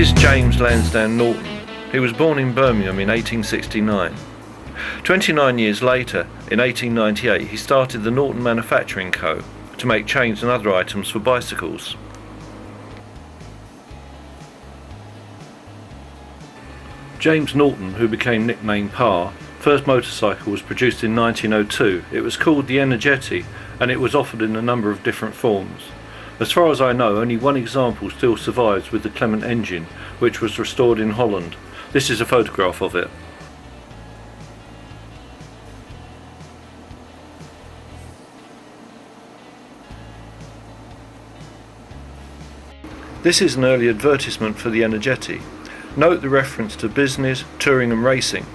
is James Lansdowne Norton. He was born in Birmingham in 1869. 29 years later, in 1898, he started the Norton Manufacturing Co. to make chains and other items for bicycles. James Norton, who became nicknamed Pa, first motorcycle was produced in 1902. It was called the Energeti, and it was offered in a number of different forms. As far as I know, only one example still survives with the Clement engine, which was restored in Holland. This is a photograph of it. This is an early advertisement for the Energeti. Note the reference to business, touring and racing,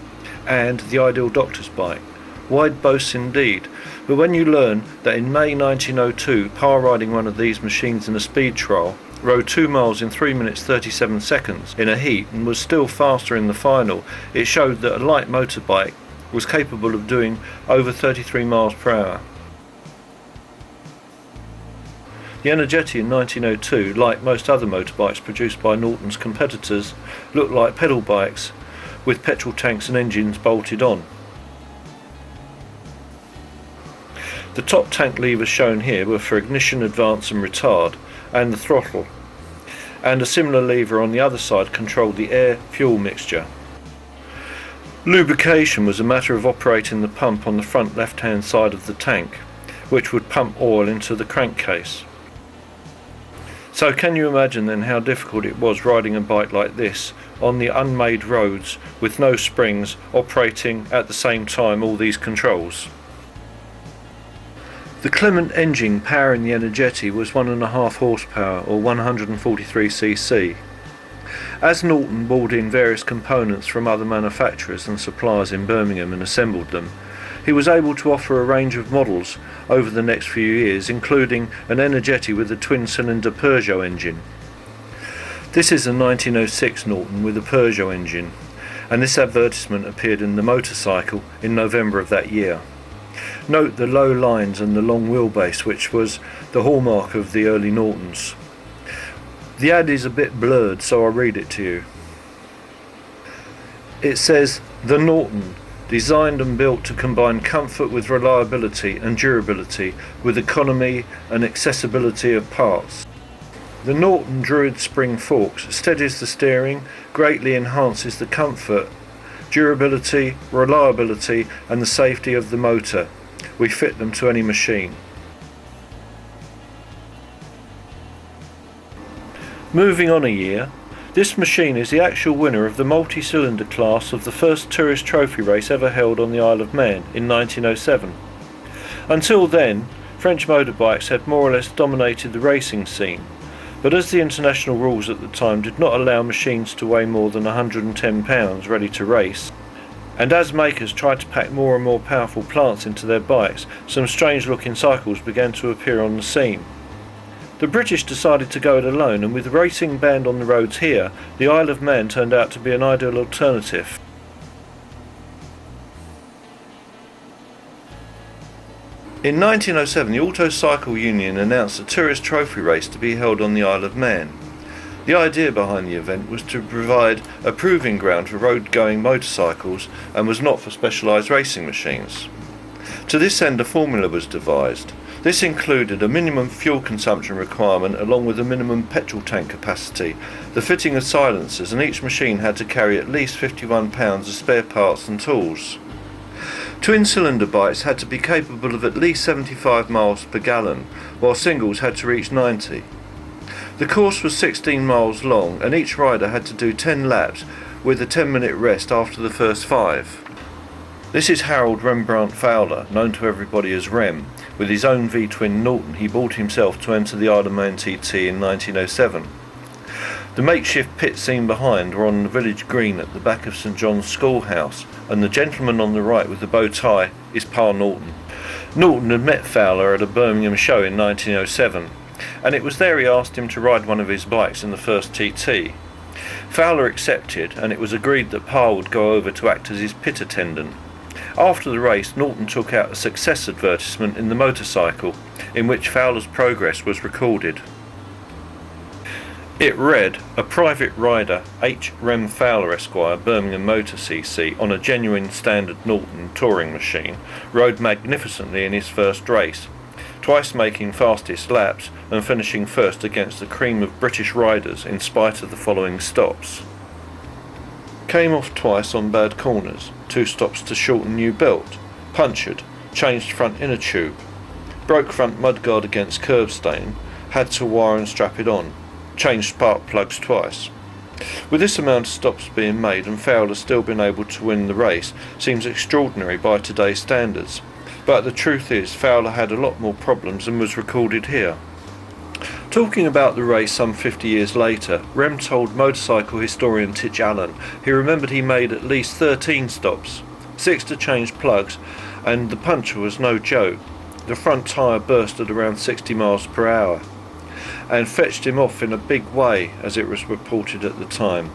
and the ideal doctor's bike. Wide boasts indeed, but when you learn that in May 1902, Pa, riding one of these machines in a speed trial, rode 2 miles in 3 minutes 37 seconds in a heat and was still faster in the final, it showed that a light motorbike was capable of doing over 33 miles per hour. The Energeti in 1902, like most other motorbikes produced by Norton's competitors, looked like pedal bikes with petrol tanks and engines bolted on. The top tank levers shown here were for ignition, advance and retard, and the throttle, and a similar lever on the other side controlled the air-fuel mixture. Lubrication was a matter of operating the pump on the front left-hand side of the tank, which would pump oil into the crankcase. So can you imagine then how difficult it was riding a bike like this on the unmade roads with no springs, operating at the same time all these controls? The Clement engine powering the Energeti was 1.5 horsepower or 143cc. As Norton bought in various components from other manufacturers and suppliers in Birmingham and assembled them, he was able to offer a range of models over the next few years, including an Energeti with a twin-cylinder Peugeot engine. This is a 1906 Norton with a Peugeot engine, and this advertisement appeared in the Motorcycle in November of that year. Note the low lines and the long wheelbase, which was the hallmark of the early Nortons. The ad is a bit blurred, so I'll read it to you. It says, "The Norton, designed and built to combine comfort with reliability and durability with economy and accessibility of parts. The Norton Druid spring forks steadies the steering, greatly enhances the comfort, durability, reliability and the safety of the motor. We fit them to any machine." Moving on a year, this machine is the actual winner of the multi-cylinder class of the first tourist trophy race ever held on the Isle of Man in 1907. Until then, French motorbikes had more or less dominated the racing scene, but as the international rules at the time did not allow machines to weigh more than 110 pounds ready to race, and as makers tried to pack more and more powerful plants into their bikes, some strange looking cycles began to appear on the scene. The British decided to go it alone, and with racing banned on the roads here, the Isle of Man turned out to be an ideal alternative. In 1907, the Auto Cycle Union announced a tourist trophy race to be held on the Isle of Man. The idea behind the event was to provide a proving ground for road-going motorcycles and was not for specialised racing machines. To this end, a formula was devised. This included a minimum fuel consumption requirement along with a minimum petrol tank capacity, the fitting of silencers, and each machine had to carry at least 51 pounds of spare parts and tools. Twin-cylinder bikes had to be capable of at least 75 miles per gallon, while singles had to reach 90. The course was 16 miles long, and each rider had to do 10 laps with a 10-minute rest after the first 5. This is Harold Rembrandt Fowler, known to everybody as Rem. With his own V-twin Norton, he bought himself to enter the Isle of Man TT in 1907. The makeshift pit seen behind were on the village green at the back of St John's Schoolhouse, and the gentleman on the right with the bow tie is Pa Norton. Norton had met Fowler at a Birmingham show in 1907, and it was there he asked him to ride one of his bikes in the first TT. Fowler accepted, and it was agreed that Pa would go over to act as his pit attendant. After the race, Norton took out a success advertisement in the Motorcycle, in which Fowler's progress was recorded. It read, "A private rider, H. Rem Fowler Esquire, Birmingham Motor CC, on a genuine standard Norton touring machine, rode magnificently in his first race, twice making fastest laps and finishing first against the cream of British riders in spite of the following stops. Came off twice on bad corners, 2 stops to shorten new belt, punctured, changed front inner tube, broke front mudguard against curb stain, had to wire and strap it on, changed spark plugs twice." With this amount of stops being made and Fowler still been able to win the race seems extraordinary by today's standards, but the truth is Fowler had a lot more problems than was recorded here. Talking about the race some 50 years later, Rem told motorcycle historian Titch Allen he remembered he made at least 13 stops, 6 to change plugs, and the puncture was no joke. The front tyre burst at around 60 miles per hour and fetched him off in a big way, as it was reported at the time.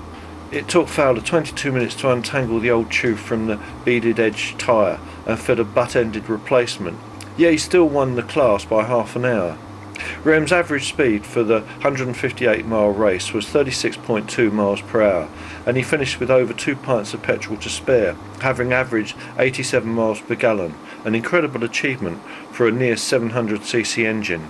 It took Fowler 22 minutes to untangle the old tube from the beaded edge tyre and fit a butt-ended replacement, yet he still won the class by half an hour. Rem's average speed for the 158-mile race was 36.2 miles per hour, and he finished with over 2 pints of petrol to spare, having averaged 87 miles per gallon, an incredible achievement for a near 700cc engine.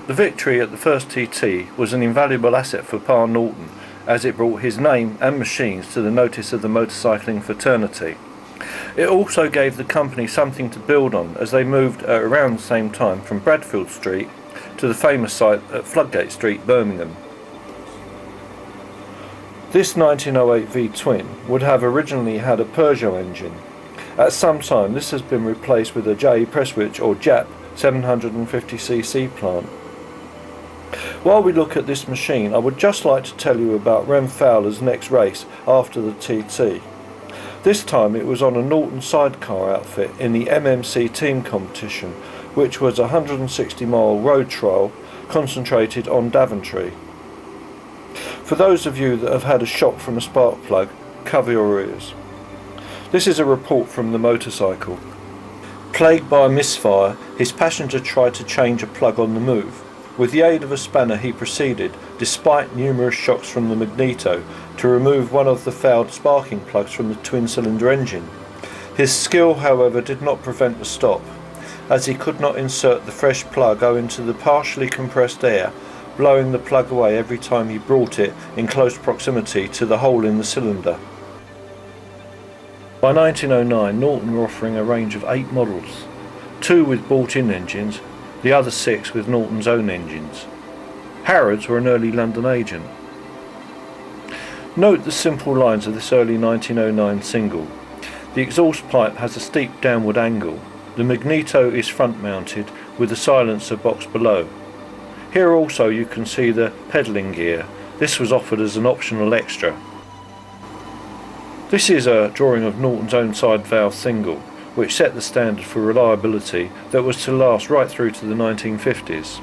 The victory at the first TT was an invaluable asset for Pa Norton, as it brought his name and machines to the notice of the motorcycling fraternity. It also gave the company something to build on as they moved at around the same time from Bradfield Street to the famous site at Floodgate Street, Birmingham. This 1908 V-twin would have originally had a Peugeot engine. At some time this has been replaced with a J. Prestwich or Jap 750cc plant. While we look at this machine, I would just like to tell you about Rem Fowler's next race after the TT. This time it was on a Norton sidecar outfit in the MMC team competition, which was a 160-mile road trial concentrated on Daventry. For those of you that have had a shock from a spark plug, cover your ears. This is a report from the motorcycle. Plagued by a misfire, his passenger tried to change a plug on the move. With the aid of a spanner he proceeded, despite numerous shocks from the magneto, to remove one of the fouled sparking plugs from the twin-cylinder engine. His skill, however, did not prevent the stop, as he could not insert the fresh plug owing to the partially compressed air blowing the plug away every time he brought it in close proximity to the hole in the cylinder. By 1909, Norton were offering a range of 8 models, 2 with bought-in engines, the other 6 with Norton's own engines. Harrods were an early London agent. Note the simple lines of this early 1909 single. The exhaust pipe has a steep downward angle. The magneto is front mounted with the silencer box below. Here also you can see the pedalling gear. This was offered as an optional extra. This is a drawing of Norton's own side valve single, which set the standard for reliability that was to last right through to the 1950s.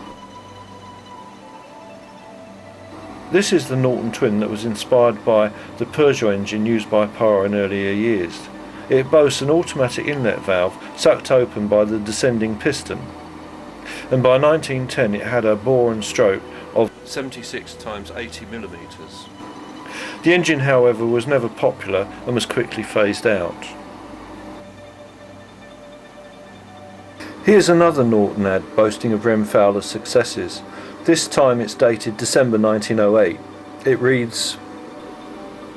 This is the Norton Twin that was inspired by the Peugeot engine used by Pa in earlier years. It boasts an automatic inlet valve sucked open by the descending piston, and by 1910 it had a bore and stroke of 76 × 80mm. The engine, however, was never popular and was quickly phased out. Here's another Norton ad boasting of Rem Fowler's successes. This time it's dated December 1908. It reads,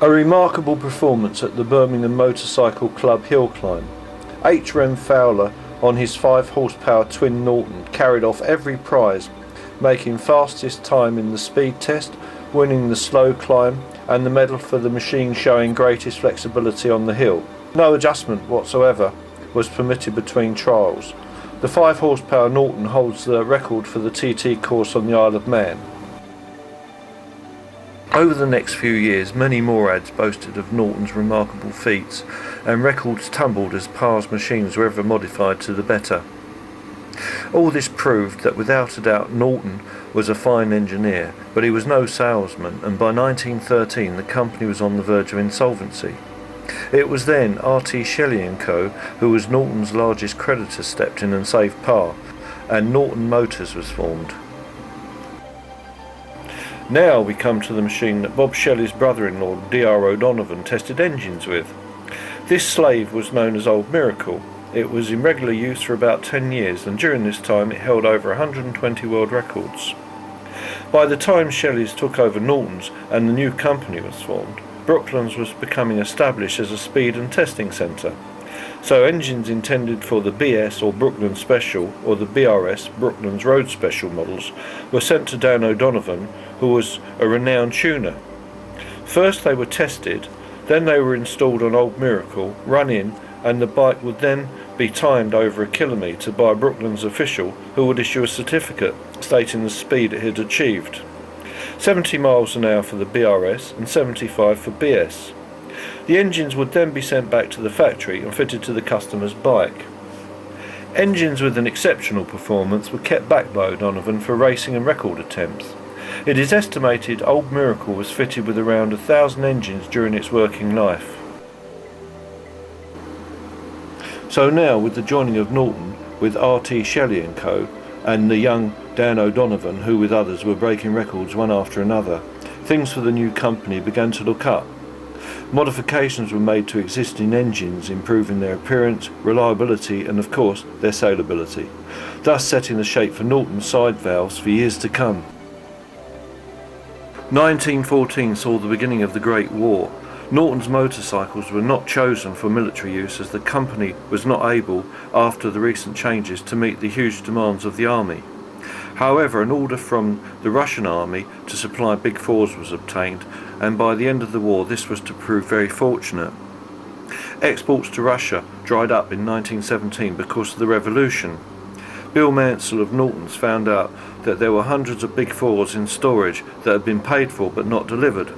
"A remarkable performance at the Birmingham Motorcycle Club hill climb. H. Rem Fowler on his 5 horsepower twin Norton carried off every prize, making fastest time in the speed test, winning the slow climb, and the medal for the machine showing greatest flexibility on the hill. No adjustment whatsoever was permitted between trials. The 5 horsepower Norton holds the record for the TT course on the Isle of Man." Over the next few years, many more ads boasted of Norton's remarkable feats, and records tumbled as Pa's machines were ever modified to the better. All this proved that without a doubt Norton was a fine engineer, but he was no salesman, and by 1913 the company was on the verge of insolvency. It was then R.T. Shelley & Co., who was Norton's largest creditor, stepped in and saved Pa, and Norton Motors was formed. Now we come to the machine that Bob Shelley's brother-in-law, D.R. O'Donovan, tested engines with. This slave was known as Old Miracle. It was in regular use for about 10 years, and during this time it held over 120 world records. By the time Shelley's took over Norton's and the new company was formed, Brooklands was becoming established as a speed and testing centre. So engines intended for the BS or Brooklands Special or the BRS, Brooklands Road Special models, were sent to Dan O'Donovan, who was a renowned tuner. First they were tested, then they were installed on Old Miracle, run in, and the bike would then be timed over a kilometre by a Brooklands official who would issue a certificate stating the speed it had achieved. 70 miles an hour for the BRS and 75 for BS. The engines would then be sent back to the factory and fitted to the customer's bike. Engines with an exceptional performance were kept back by O'Donovan for racing and record attempts. It is estimated Old Miracle was fitted with around 1,000 engines during its working life. So now, with the joining of Norton with R.T. Shelley & Co. and the young Dan O'Donovan, who with others were breaking records one after another, things for the new company began to look up. Modifications were made to existing engines, improving their appearance, reliability and of course their saleability, thus setting the shape for Norton's side valves for years to come. 1914 saw the beginning of the Great War. Norton's motorcycles were not chosen for military use as the company was not able, after the recent changes, to meet the huge demands of the army. However, an order from the Russian army to supply Big Fours was obtained, and by the end of the war this was to prove very fortunate. Exports to Russia dried up in 1917 because of the revolution. Bill Mansell of Norton's found out that there were hundreds of Big Fours in storage that had been paid for but not delivered.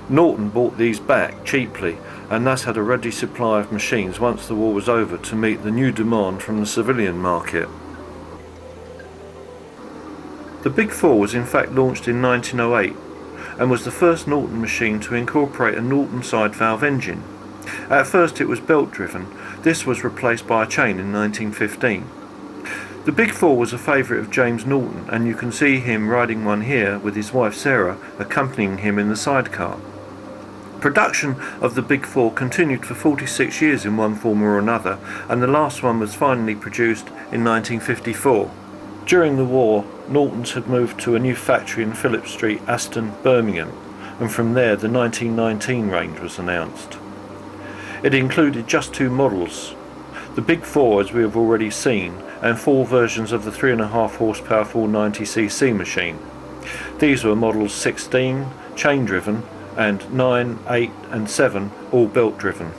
Norton bought these back cheaply and thus had a ready supply of machines once the war was over to meet the new demand from the civilian market. The Big Four was in fact launched in 1908 and was the first Norton machine to incorporate a Norton side valve engine. At first it was belt driven. This was replaced by a chain in 1915. The Big Four was a favourite of James Norton, and you can see him riding one here with his wife Sarah accompanying him in the sidecar. Production of the Big Four continued for 46 years in one form or another, and the last one was finally produced in 1954. During the war, Norton's had moved to a new factory in Phillip Street, Aston, Birmingham, and from there the 1919 range was announced. It included just 2 models, the Big Four as we have already seen, and 4 versions of the 3.5 horsepower 490cc machine. These were models 16, chain driven, and 9, 8 and 7 all belt driven.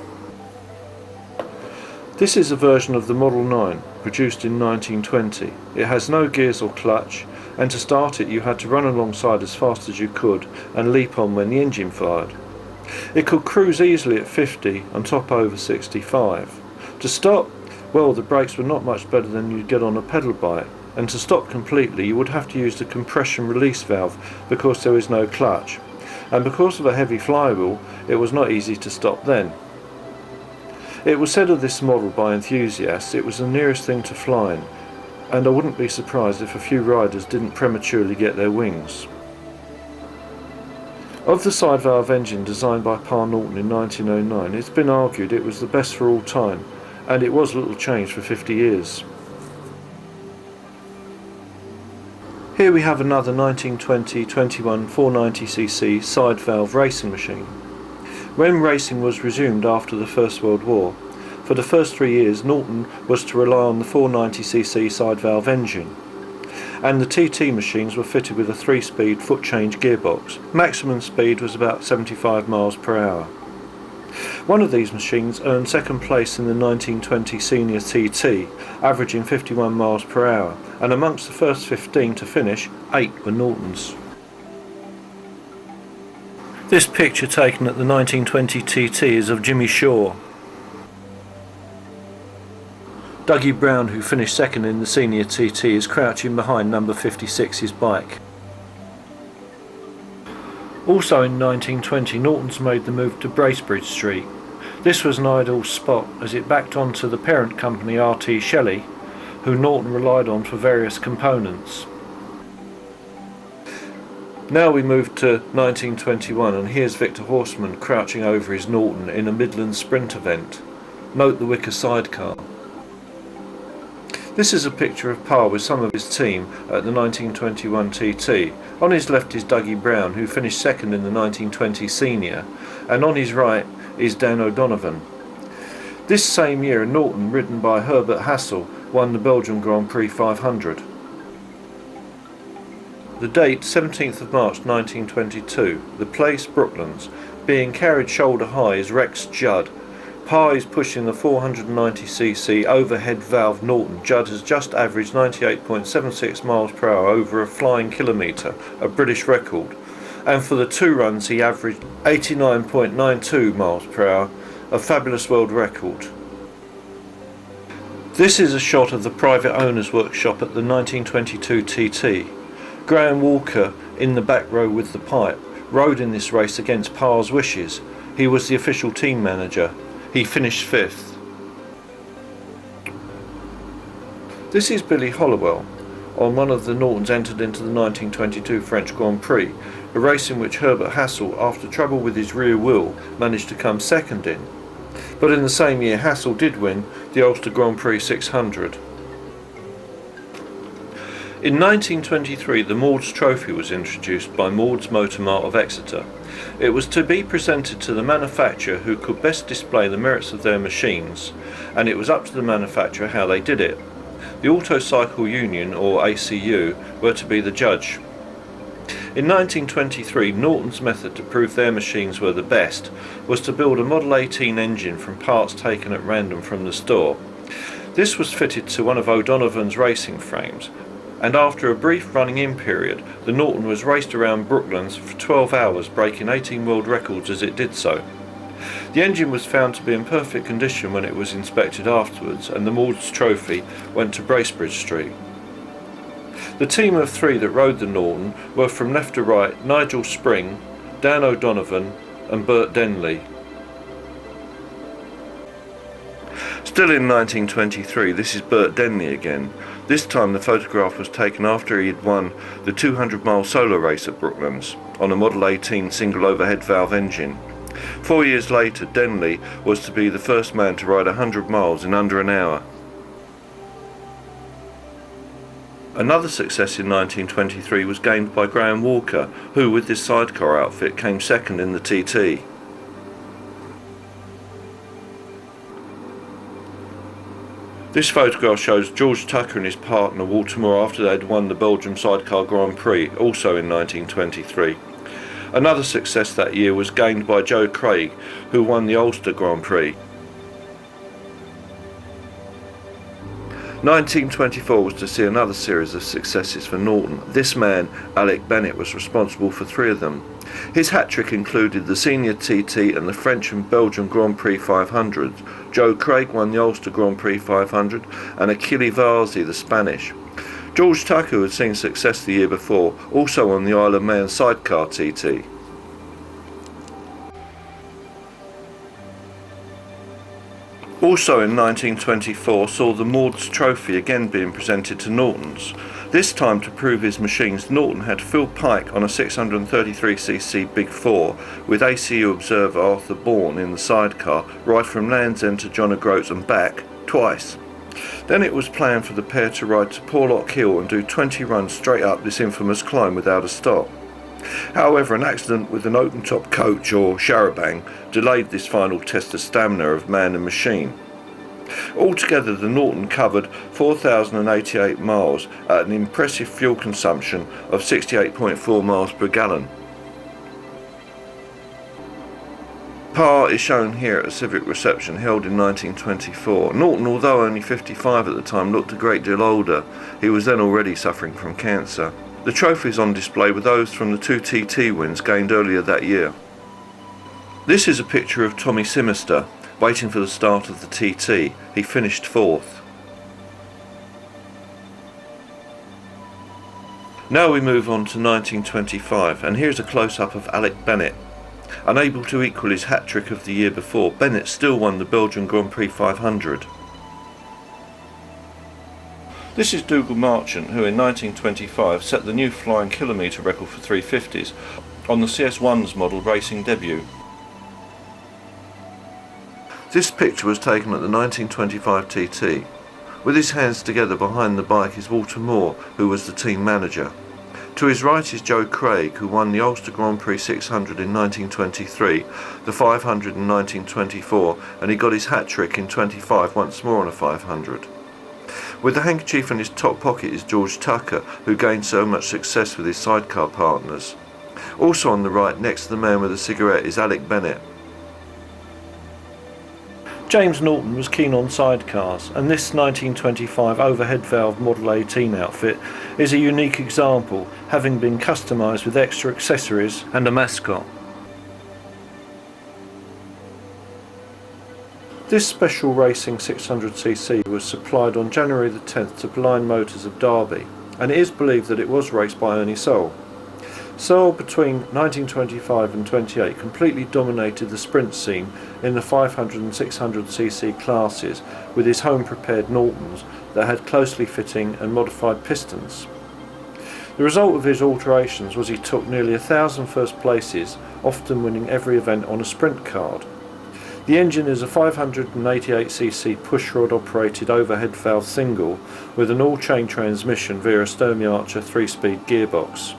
This is a version of the Model 9, produced in 1920. It has no gears or clutch, and to start it you had to run alongside as fast as you could and leap on when the engine fired. It could cruise easily at 50 and top over 65. To stop, well, the brakes were not much better than you'd get on a pedal bike, and to stop completely you would have to use the compression release valve because there is no clutch, and because of a heavy flywheel it was not easy to stop then. It was said of this model by enthusiasts it was the nearest thing to flying, and I wouldn't be surprised if a few riders didn't prematurely get their wings. Of the side valve engine designed by Pa Norton in 1909, it's been argued it was the best for all time, and it was little changed for 50 years. Here we have another 1920-21 490cc side valve racing machine. When racing was resumed after the First World War, for the first 3 years Norton was to rely on the 490cc side valve engine, and the TT machines were fitted with a 3-speed foot change gearbox. Maximum speed was about 75 miles per hour. One of these machines earned second place in the 1920 Senior TT, averaging 51 miles per hour, and amongst the first 15 to finish, 8 were Nortons. This picture taken at the 1920 TT is of Jimmy Shaw. Dougie Brown, who finished second in the Senior TT, is crouching behind number 56's bike. Also in 1920, Norton's made the move to Bracebridge Street. This was an ideal spot as it backed onto the parent company R.T. Shelley, who Norton relied on for various components. Now we move to 1921, and here's Victor Horseman crouching over his Norton in a Midland Sprint event. Note the wicker sidecar. This is a picture of Parr with some of his team at the 1921 TT. On his left is Dougie Brown, who finished second in the 1920 Senior, and on his right is Dan O'Donovan. This same year, a Norton ridden by Herbert Hassel won the Belgian Grand Prix 500. The date, 17th of March 1922. The place, Brooklands. Being carried shoulder high is Rex Judd. Parr is pushing the 490cc overhead valve Norton. Judd has just averaged 98.76 miles per hour over a flying kilometre, a British record. And for the two runs he averaged 89.92 miles per hour, a fabulous world record. This is a shot of the private owner's workshop at the 1922 TT. Graham Walker, in the back row with the pipe, rode in this race against Parr's wishes. He was the official team manager. He finished 5th. This is Billy Hollowell on one of the Nortons entered into the 1922 French Grand Prix, a race in which Herbert Hassel, after trouble with his rear wheel, managed to come second in. But in the same year Hassel did win the Ulster Grand Prix 600. In 1923 the Mauds Trophy was introduced by Mauds Motor Mart of Exeter. It was to be presented to the manufacturer who could best display the merits of their machines, and it was up to the manufacturer how they did it. The Auto Cycle Union, or ACU, were to be the judge. In 1923, Norton's method to prove their machines were the best was to build a Model 18 engine from parts taken at random from the store. This was fitted to one of O'Donovan's racing frames, and after a brief running-in period, the Norton was raced around Brooklands for 12 hours, breaking 18 world records as it did so. The engine was found to be in perfect condition when it was inspected afterwards, and the Mauds Trophy went to Bracebridge Street. The team of 3 that rode the Norton were from left to right Nigel Spring, Dan O'Donovan and Bert Denley. Still in 1923, this is Bert Denley again. This time the photograph was taken after he had won the 200-mile solo race at Brooklands on a Model 18 single overhead valve engine. 4 years later, Denley was to be the first man to ride 100 miles in under an hour. Another success in 1923 was gained by Graham Walker, who with this sidecar outfit came second in the TT. This photograph shows George Tucker and his partner Walter Moore after they had won the Belgium Sidecar Grand Prix, also in 1923. Another success that year was gained by Joe Craig, who won the Ulster Grand Prix. 1924 was to see another series of successes for Norton. This man, Alec Bennett, was responsible for 3 of them. His hat-trick included the Senior TT and the French and Belgian Grand Prix 500s. Joe Craig won the Ulster Grand Prix 500 and Achille Varzi the Spanish. George Tucker had seen success the year before, also on the Isle of Man sidecar TT. Also in 1924 saw the Mauds Trophy again being presented to Nortons. This time to prove his machines, Norton had Phil Pike on a 633cc Big 4 with ACU observer Arthur Bourne in the sidecar right from Land's End to John O'Groats and back twice. Then it was planned for the pair to ride to Porlock Hill and do 20 runs straight up this infamous climb without a stop. However, an accident with an open-top coach or charabanc delayed this final test of stamina of man and machine. Altogether, the Norton covered 4,088 miles at an impressive fuel consumption of 68.4 miles per gallon. Parr is shown here at a civic reception held in 1924. Norton, although only 55 at the time, looked a great deal older. He was then already suffering from cancer. The trophies on display were those from the 2 TT wins gained earlier that year. This is a picture of Tommy Simister waiting for the start of the TT. He finished 4th. Now we move on to 1925, and here's a close-up of Alec Bennett. Unable to equal his hat-trick of the year before, Bennett still won the Belgian Grand Prix 500. This is Dougal Marchant, who in 1925 set the new flying kilometre record for 350s on the CS1's model racing debut. This picture was taken at the 1925 TT. With his hands together behind the bike is Walter Moore, who was the team manager. To his right is Joe Craig, who won the Ulster Grand Prix 600 in 1923, the 500 in 1924, and he got his hat-trick in 25 once more on a 500. With the handkerchief in his top pocket is George Tucker, who gained so much success with his sidecar partners. Also on the right, next to the man with a cigarette, is Alec Bennett. James Norton was keen on sidecars, and this 1925 overhead valve Model 18 outfit is a unique example, having been customised with extra accessories and a mascot. This special racing 600cc was supplied on January the 10th to Blind Motors of Derby, and it is believed that it was raced by Ernie Searle. Searle between 1925 and 28 completely dominated the sprint scene in the 500 and 600cc classes with his home prepared Nortons that had closely fitting and modified pistons. The result of his alterations was he took nearly 1,000 first places, often winning every event on a sprint card. The engine is a 588cc pushrod operated overhead valve single with an all-chain transmission via a Sturmey Archer 3-speed gearbox.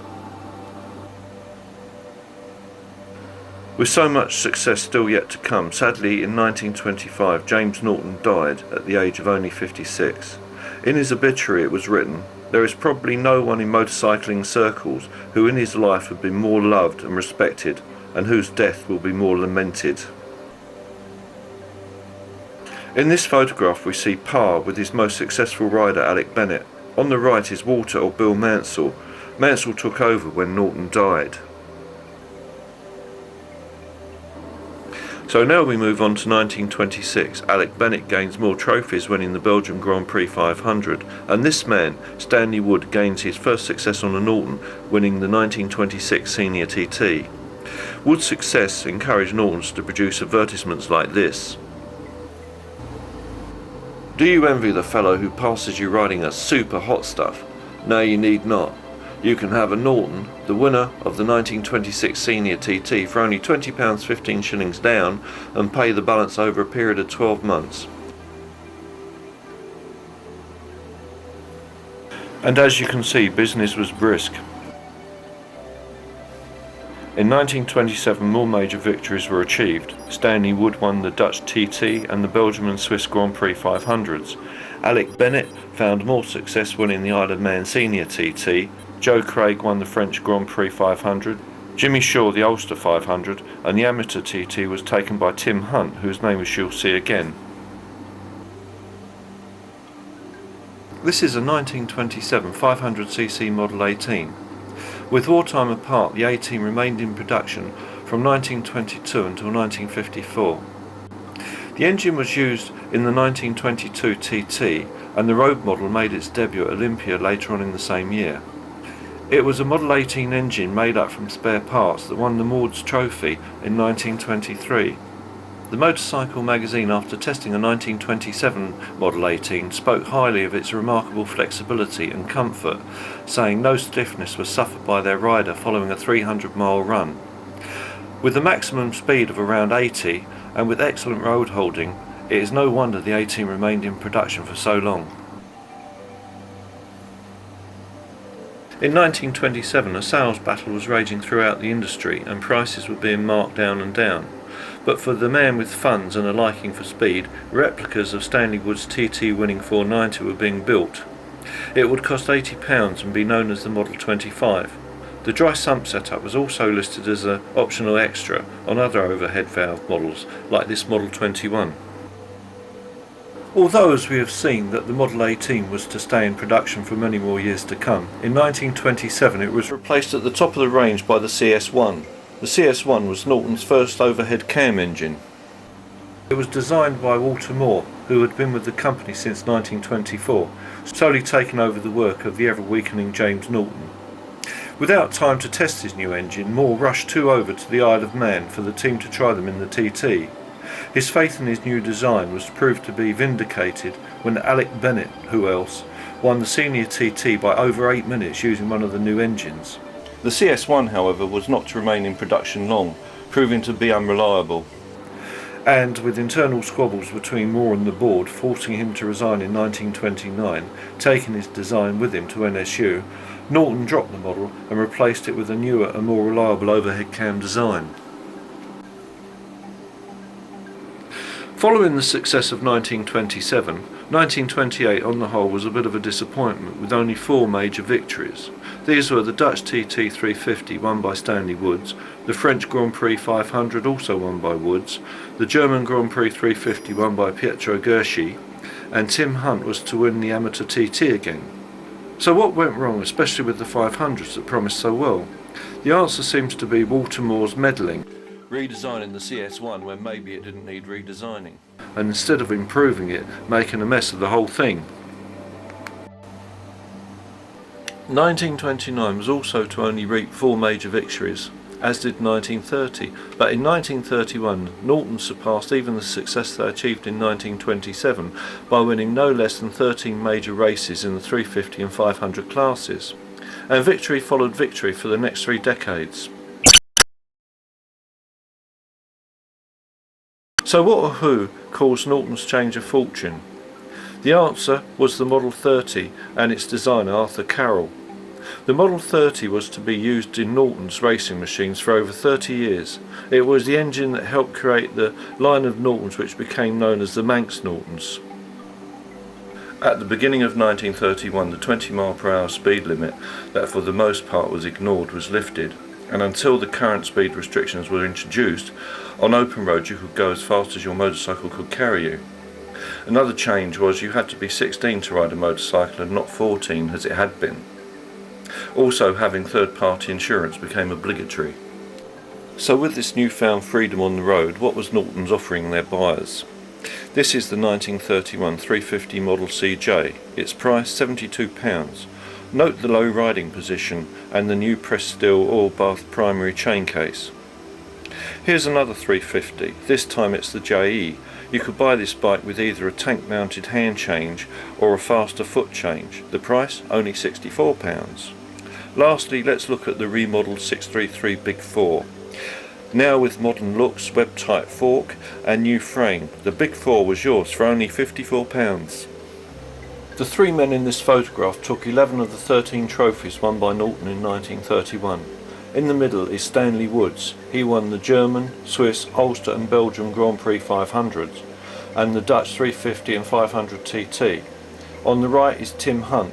With so much success still yet to come, sadly in 1925 James Norton died at the age of only 56. In his obituary it was written, "There is probably no one in motorcycling circles who in his life had been more loved and respected, and whose death will be more lamented." In this photograph we see Parr with his most successful rider Alec Bennett. On the right is Walter or Bill Mansell. Mansell took over when Norton died. So now we move on to 1926. Alec Bennett gains more trophies, winning the Belgian Grand Prix 500, and this man, Stanley Wood, gains his first success on a Norton, winning the 1926 Senior TT. Wood's success encouraged Nortons to produce advertisements like this. "Do you envy the fellow who passes you riding a super hot stuff? No, you need not. You can have a Norton, the winner of the 1926 Senior TT, for only £20 15 shillings down, and pay the balance over a period of 12 months. And as you can see, business was brisk. In 1927 more major victories were achieved. Stanley Wood won the Dutch TT and the Belgium and Swiss Grand Prix 500s. Alec Bennett found more success winning the Isle of Man Senior TT. Joe Craig won the French Grand Prix 500. Jimmy Shaw the Ulster 500, and the amateur TT was taken by Tim Hunt, whose name we shall see again. This is a 1927 500cc Model 18. With wartime apart, the 18 remained in production from 1922 until 1954. The engine was used in the 1922 TT, and the road model made its debut at Olympia later on in the same year. It was a Model 18 engine made up from spare parts that won the Mauds Trophy in 1923. The Motorcycle magazine, after testing a 1927 Model 18, spoke highly of its remarkable flexibility and comfort, saying no stiffness was suffered by their rider following a 300-mile run. With the maximum speed of around 80 and with excellent road holding, it is no wonder the 18 remained in production for so long. In 1927 a sales battle was raging throughout the industry and prices were being marked down and down. But for the man with funds and a liking for speed, replicas of Stanley Wood's TT winning 490 were being built. It would cost £80 and be known as the Model 25. The dry sump setup was also listed as an optional extra on other overhead valve models, like this Model 21. Although, as we have seen, that the Model 18 was to stay in production for many more years to come, in 1927 it was replaced at the top of the range by the CS1. The CS1 was Norton's first overhead cam engine. It was designed by Walter Moore, who had been with the company since 1924, solely taking over the work of the ever-weakening James Norton. Without time to test his new engine, Moore rushed two over to the Isle of Man for the team to try them in the TT. His faith in his new design was proved to be vindicated when Alec Bennett, who else, won the senior TT by over 8 minutes using one of the new engines. The CS1, however, was not to remain in production long, proving to be unreliable, and with internal squabbles between Moore and the board forcing him to resign in 1929, taking his design with him to NSU, Norton dropped the model and replaced it with a newer and more reliable overhead cam design. Following the success of 1927, 1928 on the whole was a bit of a disappointment, with only 4 major victories. These were the Dutch TT 350 won by Stanley Woods, the French Grand Prix 500 also won by Woods, the German Grand Prix 350 won by Pietro Guthrie, and Tim Hunt was to win the amateur TT again. So what went wrong, especially with the 500s that promised so well? The answer seems to be Walter Moore's meddling, redesigning the CS1 when maybe it didn't need redesigning, and instead of improving it, making a mess of the whole thing. 1929 was also to only reap 4 major victories, as did 1930, but in 1931 Norton surpassed even the success they achieved in 1927 by winning no less than 13 major races in the 350 and 500 classes, and victory followed victory for the next 3 decades. So what or who caused Norton's change of fortune? The answer was the Model 30 and its designer Arthur Carroll. The Model 30 was to be used in Norton's racing machines for over 30 years. It was the engine that helped create the line of Nortons which became known as the Manx Nortons. At the beginning of 1931 the 20 mph speed limit, that for the most part was ignored, was lifted, and until the current speed restrictions were introduced, on open roads you could go as fast as your motorcycle could carry you. Another change was you had to be 16 to ride a motorcycle and not 14 as it had been. Also, having third-party insurance became obligatory. So with this newfound freedom on the road, what was Norton's offering their buyers? This is the 1931 350 Model CJ, its price £72. Note the low riding position and the new pressed steel oil bath primary chain case. Here's another 350, this time it's the JE. You could buy this bike with either a tank mounted hand change or a faster foot change. The price? Only £64. Lastly, let's look at the remodeled 633 Big 4. Now with modern looks, web type fork and new frame, the Big 4 was yours for only £54. The 3 men in this photograph took 11 of the 13 trophies won by Norton in 1931. In the middle is Stanley Woods. He won the German, Swiss, Ulster and Belgian Grand Prix 500s and the Dutch 350 and 500 TT. On the right is Tim Hunt.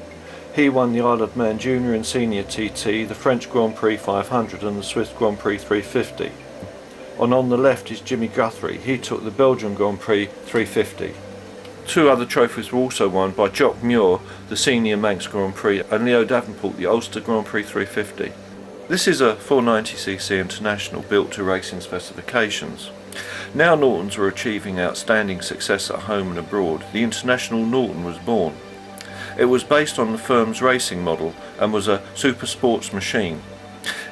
He won the Isle of Man Junior and Senior TT, the French Grand Prix 500 and the Swiss Grand Prix 350. And on the left is Jimmy Guthrie. He took the Belgian Grand Prix 350. 2 other trophies were also won by Jock Muir, the Senior Manx Grand Prix, and Leo Davenport, the Ulster Grand Prix 350. This is a 490cc International built to racing specifications. Now Nortons were achieving outstanding success at home and abroad. The International Norton was born. It was based on the firm's racing model and was a super sports machine.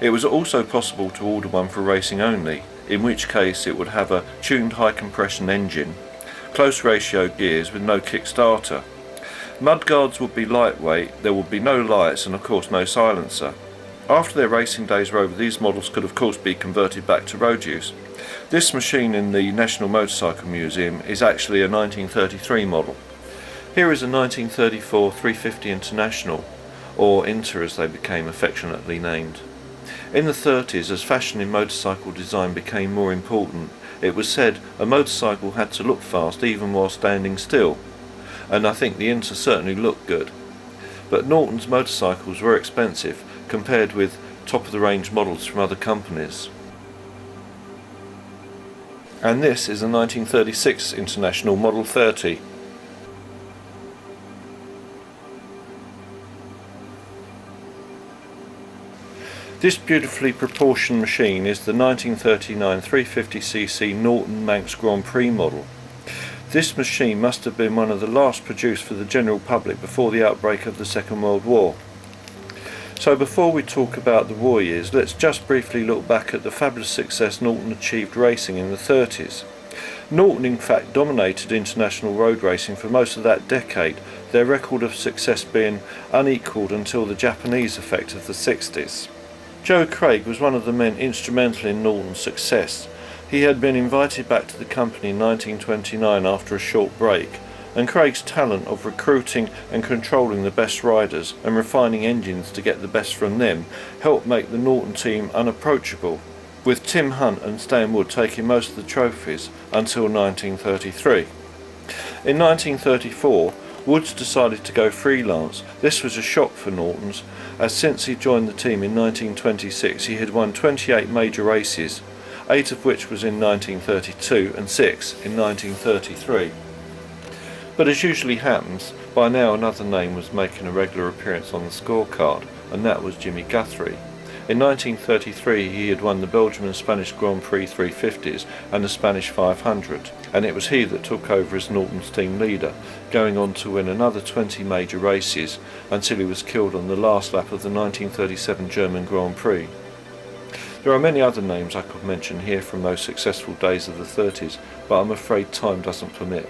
It was also possible to order one for racing only, in which case it would have a tuned high compression engine, close ratio gears with no kickstarter. Mudguards would be lightweight, there would be no lights and of course no silencer. After their racing days were over, these models could of course be converted back to road use. This machine in the National Motorcycle Museum is actually a 1933 model. Here is a 1934 350 International, or Inter as they became affectionately named. In the 30s, as fashion in motorcycle design became more important, it was said a motorcycle had to look fast even while standing still, and I think the Inter certainly looked good. But Norton's motorcycles were expensive compared with top-of-the-range models from other companies. And this is a 1936 International Model 30. This beautifully proportioned machine is the 1939 350cc Norton Manx Grand Prix model. This machine must have been one of the last produced for the general public before the outbreak of the Second World War. So before we talk about the war years, let's just briefly look back at the fabulous success Norton achieved racing in the 30s. Norton in fact dominated international road racing for most of that decade, their record of success being unequalled until the Japanese effect of the 60s. Joe Craig was one of the men instrumental in Norton's success. He had been invited back to the company in 1929 after a short break, and Craig's talent of recruiting and controlling the best riders and refining engines to get the best from them helped make the Norton team unapproachable, with Tim Hunt and Stan Wood taking most of the trophies until 1933. In 1934, Woods decided to go freelance. This was a shock for Norton's, as since he joined the team in 1926 he had won 28 major races, 8 of which was in 1932 and 6 in 1933. But as usually happens, by now another name was making a regular appearance on the scorecard, and that was Jimmy Guthrie. In 1933 he had won the Belgian and Spanish Grand Prix 350s and the Spanish 500, and it was he that took over as Norton's team leader, going on to win another 20 major races until he was killed on the last lap of the 1937 German Grand Prix. There are many other names I could mention here from those successful days of the 30s, but I'm afraid time doesn't permit.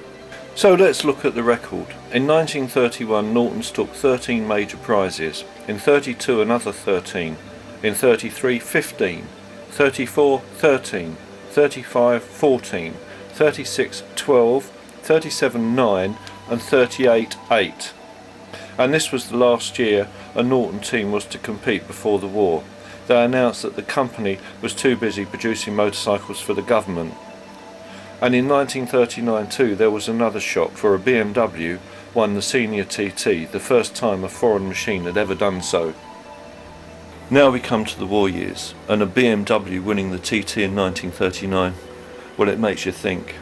So let's look at the record. In 1931 Norton's took 13 major prizes, in 32 another 13, in 33 15, 34 13, 35 14, 36 12, 37 9 and 38 8. And this was the last year a Norton team was to compete before the war. They announced that the company was too busy producing motorcycles for the government. And in 1939 too there was another shock, for a BMW won the Senior TT, the first time a foreign machine had ever done so. Now we come to the war years, and a BMW winning the TT in 1939, well, it makes you think.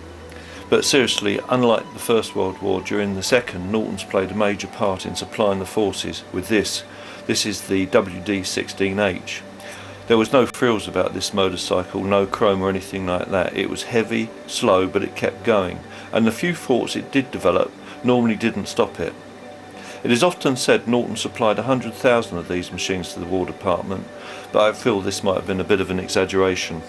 But seriously, unlike the First World War, during the Second, Norton's played a major part in supplying the forces with this. This is the WD-16H. There was no frills about this motorcycle, no chrome or anything like that. It was heavy, slow, but it kept going, and the few faults it did develop normally didn't stop it. It is often said Norton supplied 100,000 of these machines to the War Department, but I feel this might have been a bit of an exaggeration.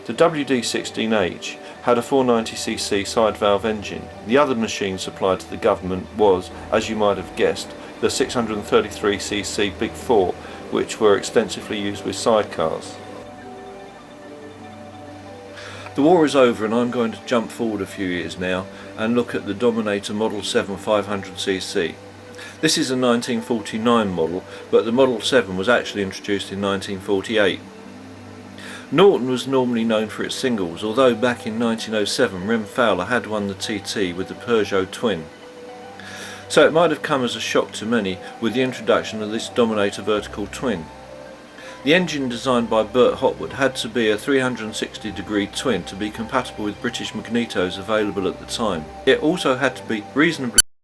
The WD-16H had a 490cc side valve engine. The other machine supplied to the government was, as you might have guessed, the 633cc Big 4, which were extensively used with sidecars. The war is over, and I'm going to jump forward a few years now and look at the Dominator Model 7 500cc. This is a 1949 model, but the Model 7 was actually introduced in 1948. Norton was normally known for its singles, although back in 1907 Rem Fowler had won the TT with the Peugeot Twin. So it might have come as a shock to many with the introduction of this Dominator vertical twin. The engine designed by Burt Hopwood had to be a 360-degree twin to be compatible with British magnetos available at the time. It also had to be reasonably